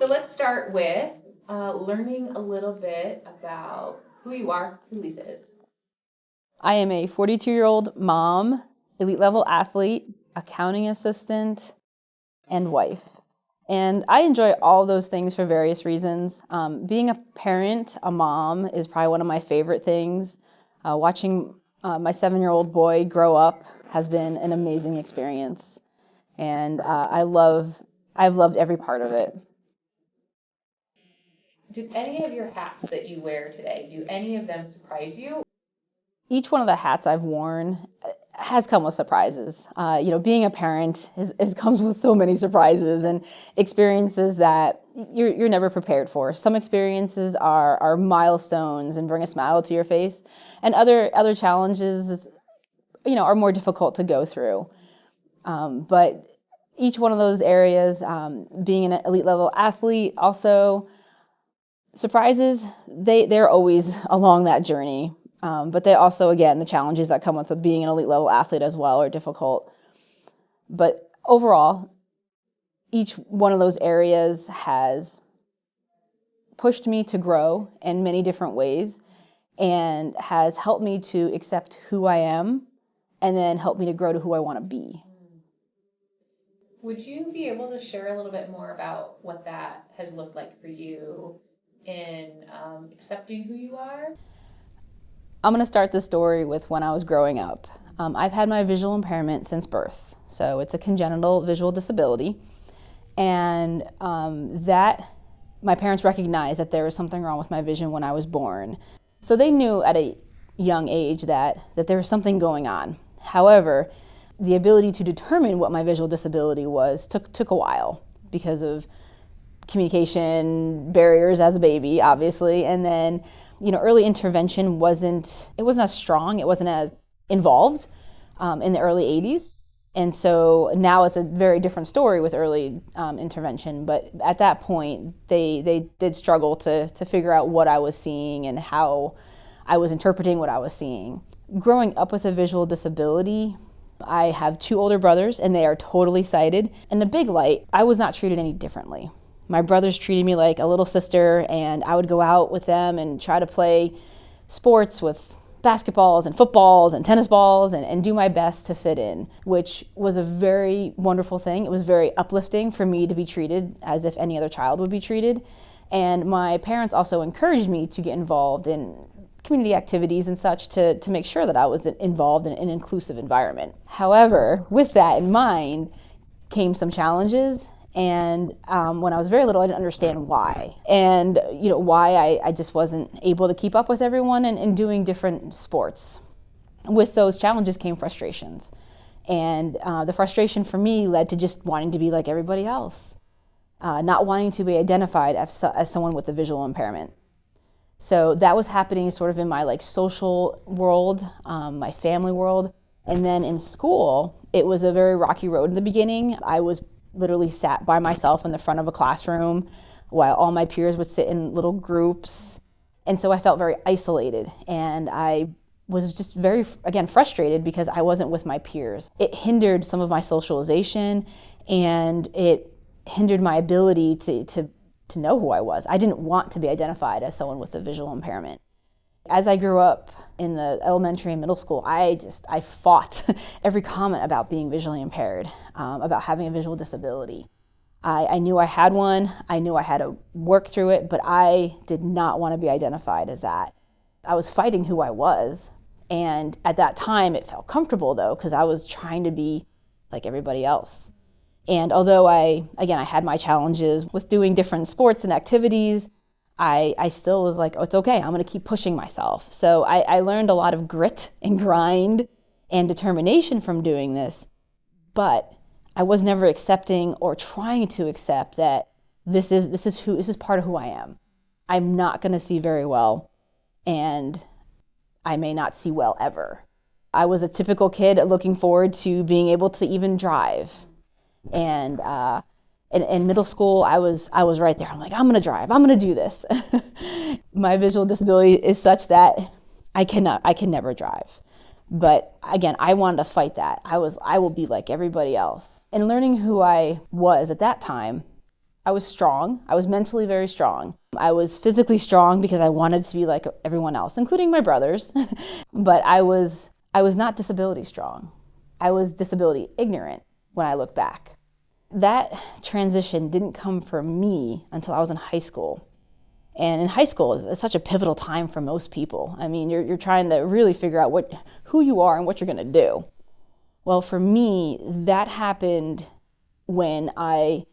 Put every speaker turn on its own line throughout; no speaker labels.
So let's start with learning a little bit about who you are, who Lisa is.
I am a 42-year-old mom, elite level athlete, accounting assistant, and wife. And I enjoy all those things for various reasons. Being a parent, a mom, is probably one of my favorite things. Watching my 7-year-old boy grow up has been an amazing experience. And I've loved every part of it.
Did any of your hats that you wear today, do any of them surprise you?
Each one of the hats I've worn has come with surprises. Being a parent comes with so many surprises and experiences that you're never prepared for. Some experiences are milestones and bring a smile to your face, and other challenges, are more difficult to go through. But each one of those areas, being an elite level athlete, also surprises. They're always along that journey. But they also, again, the challenges that come with being an elite level athlete as well are difficult. But overall, each one of those areas has pushed me to grow in many different ways and has helped me to accept who I am and then helped me to grow to who I want to be.
Would you be able to share a little bit more about what that has looked like for you in accepting who you are?
I'm going to start the story with when I was growing up. I've had my visual impairment since birth, so it's a congenital visual disability. And that my parents recognized that there was something wrong with my vision when I was born. So they knew at a young age that there was something going on. However, the ability to determine what my visual disability was took a while because of communication barriers as a baby, obviously, and then early intervention wasn't as strong, it wasn't as involved in the early 80s. And so now it's a very different story with early intervention. But at that point, they did struggle to figure out what I was seeing and how I was interpreting what I was seeing. Growing up with a visual disability, I have 2 older brothers, and they are totally sighted. In the big light, I was not treated any differently. My brothers treated me like a little sister, and I would go out with them and try to play sports with basketballs and footballs and tennis balls and do my best to fit in, which was a very wonderful thing. It was very uplifting for me to be treated as if any other child would be treated. And my parents also encouraged me to get involved in community activities and such to make sure that I was involved in an inclusive environment. However, with that in mind came some challenges. And when I was very little, I didn't understand why. And why I just wasn't able to keep up with everyone and doing different sports. With those challenges came frustrations. And the frustration for me led to just wanting to be like everybody else, not wanting to be identified as someone with a visual impairment. So that was happening sort of in my social world, my family world. And then in school, it was a very rocky road in the beginning. I was literally sat by myself in the front of a classroom while all my peers would sit in little groups. And so I felt very isolated, and I was just very, again, frustrated because I wasn't with my peers. It hindered some of my socialization, and it hindered my ability to know who I was. I didn't want to be identified as someone with a visual impairment. As I grew up in the elementary and middle school, I fought every comment about being visually impaired, about having a visual disability. I knew I had one, I knew I had to work through it, but I did not want to be identified as that. I was fighting who I was, and at that time it felt comfortable though, because I was trying to be like everybody else. And although I had my challenges with doing different sports and activities, I still was like, oh, it's okay, I'm going to keep pushing myself. So I learned a lot of grit and grind and determination from doing this, but I was never accepting or trying to accept that this is part of who I am. I'm not going to see very well, and I may not see well ever. I was a typical kid looking forward to being able to even drive. And in middle school, I was right there. I'm like, I'm going to drive. I'm going to do this. My visual disability is such that I can never drive. But again, I wanted to fight that. I will be like everybody else. And learning who I was at that time, I was strong. I was mentally very strong. I was physically strong because I wanted to be like everyone else, including my brothers. But I was not disability strong. I was disability ignorant when I look back. That transition didn't come for me until I was in high school. And in high school is such a pivotal time for most people. I mean, you're trying to really figure out who you are and what you're going to do. Well, for me, that happened when I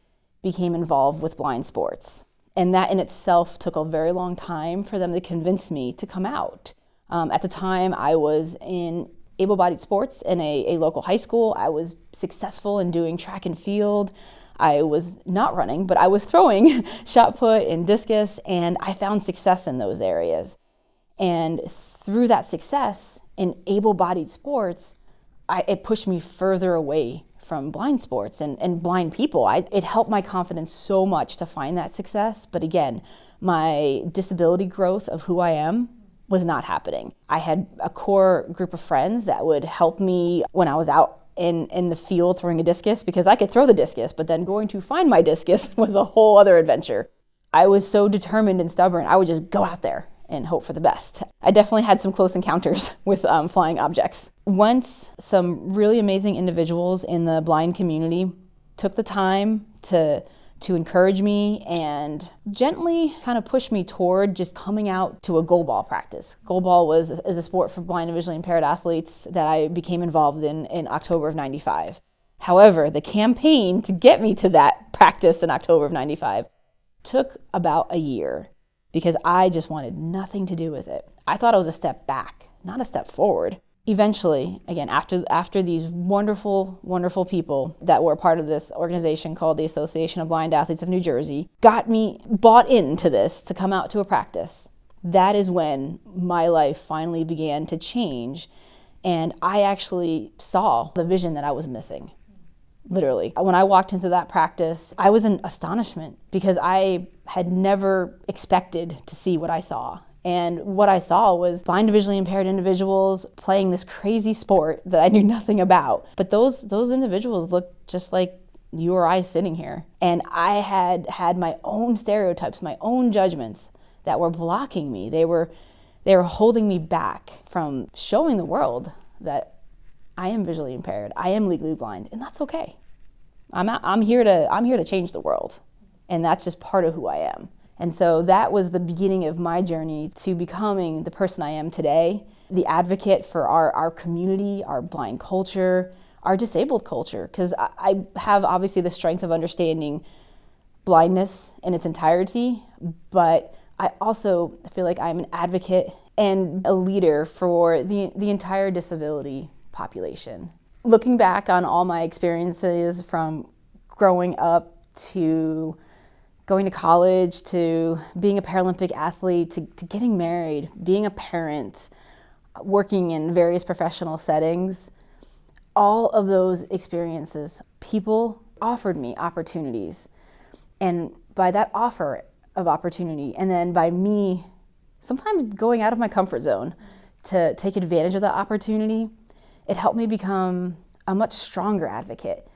became involved with blind sports. And that in itself took a very long time for them to convince me to come out. At the time, I was in able-bodied sports in a local high school. I was successful in doing track and field. I was not running, but I was throwing shot put and discus, and I found success in those areas. And through that success in able-bodied sports, it pushed me further away from blind sports and blind people. It helped my confidence so much to find that success. But again, my disability growth of who I am was not happening. I had a core group of friends that would help me when I was out in the field throwing a discus, because I could throw the discus, but then going to find my discus was a whole other adventure. I was so determined and stubborn, I would just go out there and hope for the best. I definitely had some close encounters with flying objects. Once some really amazing individuals in the blind community took the time to encourage me and gently kind of push me toward just coming out to a goalball practice. Goalball is a sport for blind and visually impaired athletes that I became involved in October of '95. However, the campaign to get me to that practice in October of '95 took about a year because I just wanted nothing to do with it. I thought it was a step back, not a step forward. Eventually, again, after these wonderful, wonderful people that were part of this organization called the Association of Blind Athletes of New Jersey, got me bought into this to come out to a practice, that is when my life finally began to change. And I actually saw the vision that I was missing, literally. When I walked into that practice, I was in astonishment because I had never expected to see what I saw. And what I saw was blind and visually impaired individuals playing this crazy sport that I knew nothing about. But those individuals looked just like you or I sitting here. And I had my own stereotypes, my own judgments that were blocking me. They were holding me back from showing the world that I am visually impaired, I am legally blind, and that's okay. I'm here to change the world. And that's just part of who I am. And so that was the beginning of my journey to becoming the person I am today, the advocate for our community, our blind culture, our disabled culture, because I have obviously the strength of understanding blindness in its entirety, but I also feel like I'm an advocate and a leader for the entire disability population. Looking back on all my experiences from growing up to going to college, to being a Paralympic athlete, to getting married, being a parent, working in various professional settings, all of those experiences, people offered me opportunities. And by that offer of opportunity, and then by me sometimes going out of my comfort zone to take advantage of that opportunity, it helped me become a much stronger advocate.